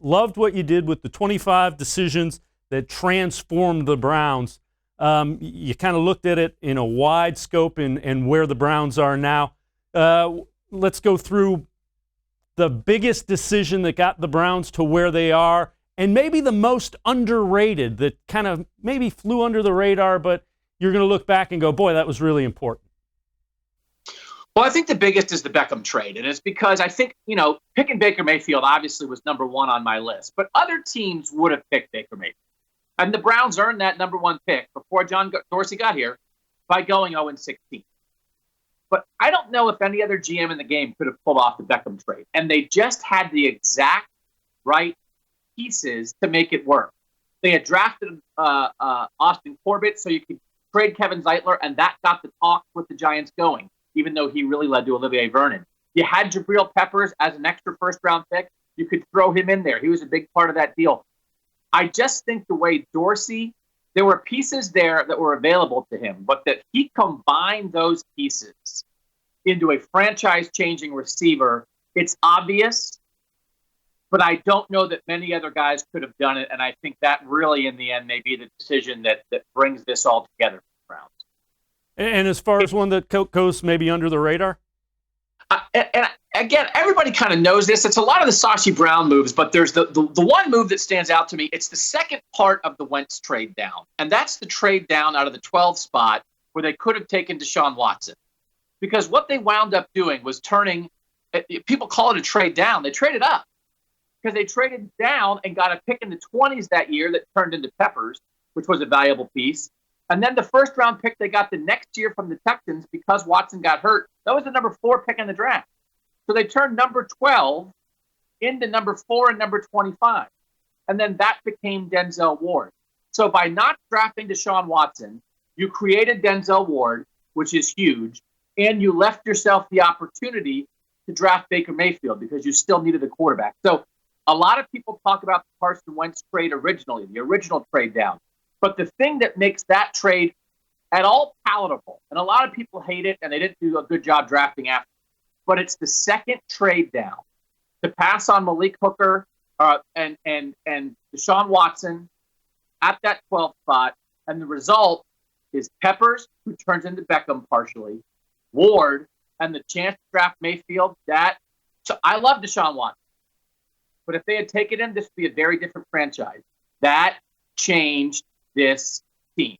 Loved what you did with the 25 decisions that transformed the Browns. You kind of looked at it in a wide scope and where the Browns are now. Let's go through the biggest decision that got the Browns to where they are, and maybe the most underrated that kind of maybe flew under the radar, but you're going to look back and go, boy, that was really important. Well, I think the biggest is the Beckham trade, and it's because I think, picking Baker-Mayfield obviously was number one on my list, but other teams would have picked Baker-Mayfield. And the Browns earned that number one pick before John-Dorsey got here by going 0-16. But I don't know if any other GM in the game could have pulled off the Beckham trade, and they just had the exact right pieces to make it work. They had drafted Austin Corbett so you could trade Kevin Zeitler, and that got the talk with the Giants going, even though he really led to Olivier Vernon. You had Jabril Peppers as an extra first-round pick. You could throw him in there. He was a big part of that deal. I just think the way Dorsey, there were pieces there that were available to him, but that he combined those pieces into a franchise-changing receiver. It's obvious, but I don't know that many other guys could have done it, and I think that really, in the end, may be the decision that brings this all together for the Browns. And as far as one that goes maybe under the radar? And again, everybody kind of knows this. It's a lot of the Sashi Brown moves, but there's the one move that stands out to me. It's the second part of the Wentz trade down, and that's the trade down out of the 12 spot where they could have taken Deshaun-Watson. Because what they wound up doing was turning – people call it a trade down. They traded up because they traded down and got a pick in the 20s that year that turned into Peppers, which was a valuable piece. And then the first-round pick they got the next year from the Texans because Watson got hurt, that was the number 4 pick in the draft. So they turned number 12 into number 4 and number 25. And then that became Denzel Ward. So by not drafting Deshaun Watson, you created Denzel Ward, which is huge, and you left yourself the opportunity to draft Baker Mayfield because you still needed a quarterback. So a lot of people talk about the Carson Wentz trade originally, the original trade down. But the thing that makes that trade at all palatable, and a lot of people hate it, and they didn't do a good job drafting after, but it's the second trade down to pass on Malik Hooker and Deshaun Watson at that 12th spot, and the result is Peppers, who turns into Beckham partially, Ward, and the chance to draft Mayfield. So I love Deshaun Watson, but if they had taken him, this would be a very different franchise. That changed this team.